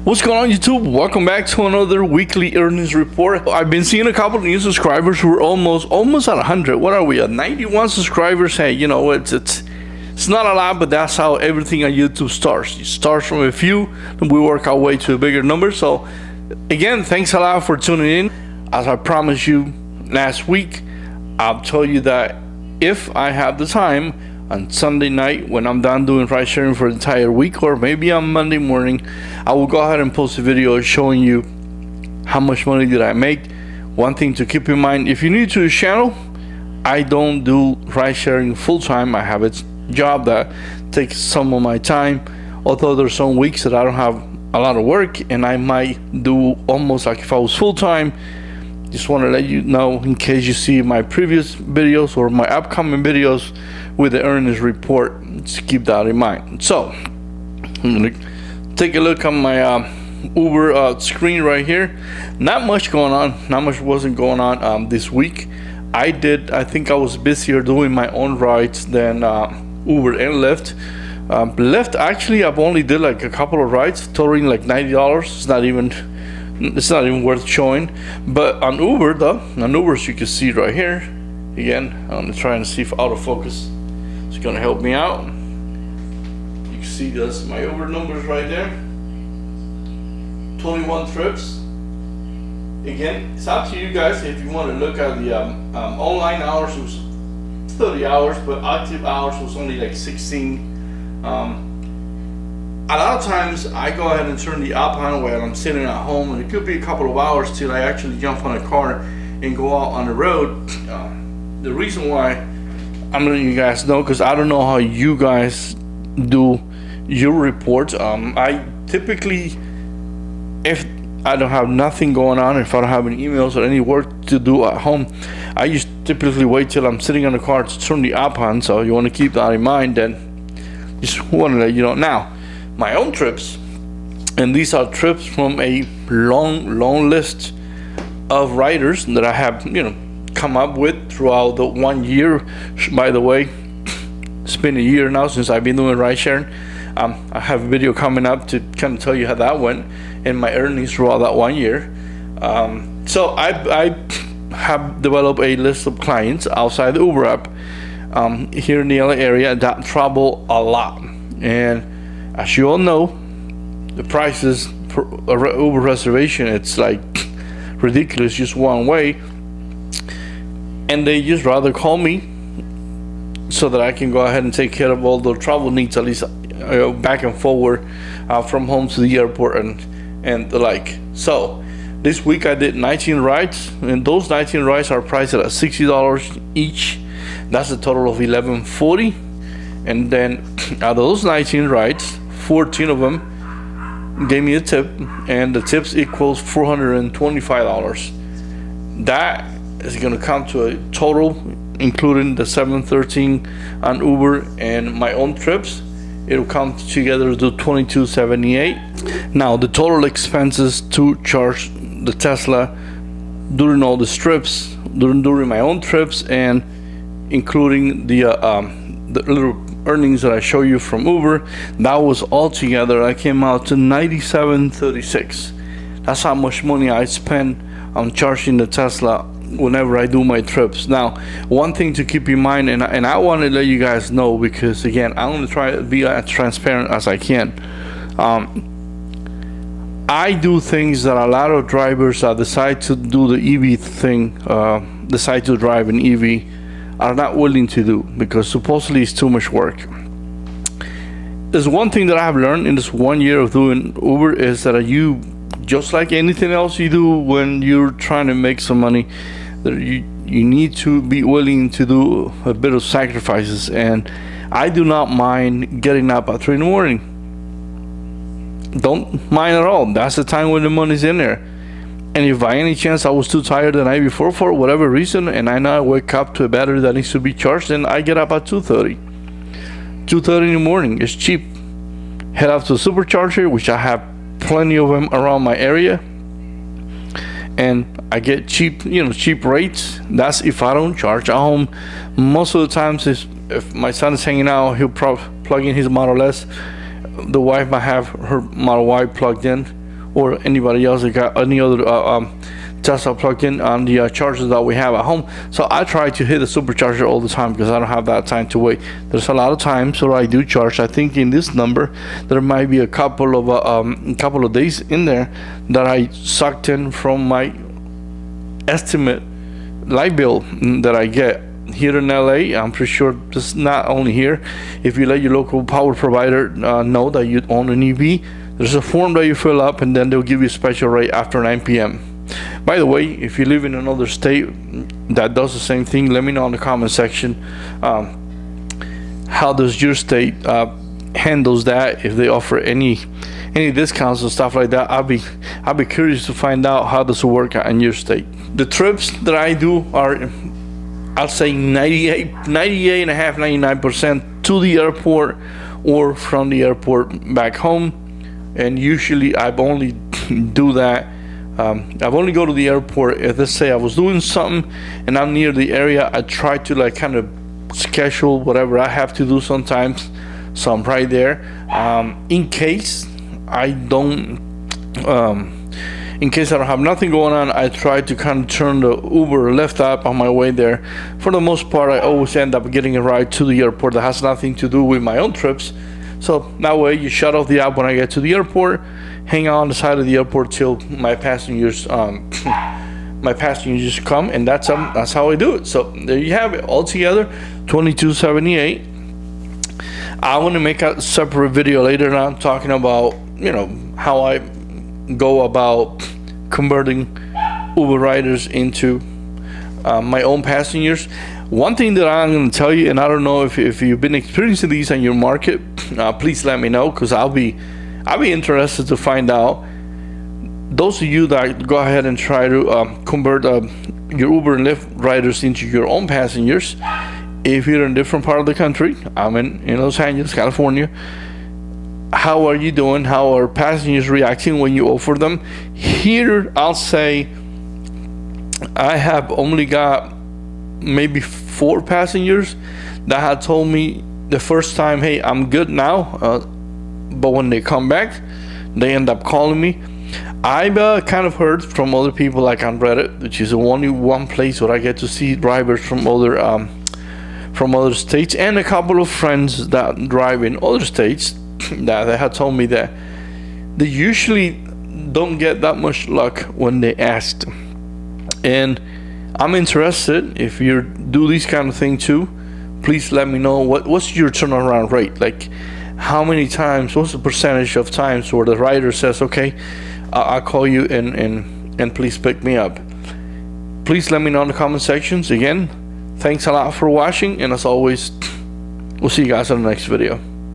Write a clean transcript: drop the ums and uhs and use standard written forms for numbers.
What's going on, YouTube? Welcome back to another weekly earnings report. I've been seeing a couple of new subscribers who are almost at 100. What are we at? 91 subscribers. Hey, you know, it's not a lot, but that's how everything on YouTube starts. It starts from a few, and we work our way to a bigger number. So, again, thanks a lot for tuning in. As I promised you last week, I'll tell you that if I have the time on Sunday night when I'm done doing ride sharing for the entire week, or maybe on Monday morning, I will go ahead and post a video showing you how much money did I make. One thing to keep in mind, if you're new to the channel, I don't do ride sharing full time. I have a job that takes some of my time, although there's some weeks that I don't have a lot of work and I might do almost like if I was full time. Just want to let you know, in case you see my previous videos or my upcoming videos with the earnings report, just keep that in mind. So I'm gonna take a look on my Uber screen right here. Not much going on. Not much wasn't going on this week. I think I was busier doing my own rides than Uber and Lyft. Lyft, actually, I've only did like a couple of rides totaling like $90. It's not even worth showing. But on Uber though, as you can see right here, again, I'm gonna try and see if autofocus is gonna help me out. You can see that's my Uber numbers right there. 21 trips. Again, it's up to you guys if you want to look at the online hours. It was 30 hours, but active hours was only like 16. A lot of times I go ahead and turn the app on while I'm sitting at home, and it could be a couple of hours till I actually jump on a car and go out on the road. The reason why I'm letting you guys know, because I don't know how you guys do your reports. I typically, if I don't have nothing going on, if I don't have any emails or any work to do at home, I just typically wait till I'm sitting on the car to turn the app on. So you want to keep that in mind. Then just want to let you know now. My own trips, and these are trips from a long list of riders that I have, come up with throughout the 1 year. By the way, it's been a year now since I've been doing ride sharing. I have a video coming up to kind of tell you how that went and my earnings throughout that 1 year. So I have developed a list of clients outside the Uber app here in the LA area that travel a lot. And as you all know, the prices for a Uber reservation, it's like ridiculous, just one way. And they just rather call me so that I can go ahead and take care of all the travel needs, at least back and forward from home to the airport and the like. So this week I did 19 rides, and those 19 rides are priced at $60 each. That's a total of $11.40. And then out of those 19 rides, 14 of them gave me a tip, and the tips equals $425. That is going to come to a total, including the $713 on Uber and my own trips. It'll come together to $2278. Now the total expenses to charge the Tesla during all the trips, during my own trips, and including the little earnings that I show you from Uber, that was all together, I came out to $97.36. That's how much money I spend on charging the Tesla whenever I do my trips. Now, one thing to keep in mind, and I want to let you guys know, because again, I'm going to try to be as transparent as I can. I do things that a lot of drivers that decide to do the EV thing, decide to drive an EV, are not willing to do, because supposedly it's too much work. There's one thing that I have learned in this 1 year of doing Uber, is that you, just like anything else you do when you're trying to make some money, that you need to be willing to do a bit of sacrifices. And I do not mind getting up at 3 in the morning. Don't mind at all. That's the time when the money's in there. And if by any chance I was too tired the night before for whatever reason, and I know I wake up to a battery that needs to be charged, then I get up at 2:30 in the morning. It's cheap. Head out to the supercharger, which I have plenty of them around my area, and I get cheap rates. That's if I don't charge at home. Most of the times, if my son is hanging out, he'll probably plug in his Model S. The wife might have her Model Y plugged in, or anybody else that got any other Tesla plugged in on the chargers that we have at home. So I try to hit the supercharger all the time because I don't have that time to wait. There's a lot of times where I do charge. I think in this number there might be a couple of days in there that I sucked in from my estimate light bill that I get here in LA. I'm pretty sure this is not only here. If you let your local power provider know that you own an EV, there's a form that you fill up, and then they'll give you a special rate after 9 p.m. By the way, if you live in another state that does the same thing, let me know in the comment section. How does your state handles that? If they offer any discounts and stuff like that, I'll be curious to find out how this will work out in your state. The trips that I do are, I'll say 99% to the airport or from the airport back home. And usually I've only do that. I've only go to the airport if, let's say I was doing something and I'm near the area. I try to like kind of schedule whatever I have to do sometimes, so I'm right there. In case I don't have nothing going on, I try to kind of turn the Uber or Lyft app on my way there. For the most part, I always end up getting a ride to the airport that has nothing to do with my own trips. So that way you shut off the app when I get to the airport, hang out on the side of the airport till my passengers come, and that's how I do it. So there you have it. Altogether, $22.78. I want to make a separate video later on talking about, how I go about converting Uber riders into my own passengers. One thing that I'm going to tell you, and I don't know if you've been experiencing these on your market, please let me know, because I'll be interested to find out. Those of you that go ahead and try to convert your Uber and Lyft riders into your own passengers, if you're in a different part of the country, I'm in Los Angeles, California, how are you doing? How are passengers reacting when you offer them? Here, I'll say I have only got maybe 4 passengers that had told me the first time, hey, I'm good now, but when they come back, they end up calling me. I've kind of heard from other people, like on Reddit, which is only one place where I get to see drivers from other states, and a couple of friends that drive in other states that they had told me that they usually don't get that much luck when they asked. And I'm interested, if you do these kind of thing too, please let me know what's your turnaround rate. Like, how many times, what's the percentage of times where the rider says, okay, I'll call you and please pick me up. Please let me know in the comment sections. Again, thanks a lot for watching, and as always, we'll see you guys in the next video.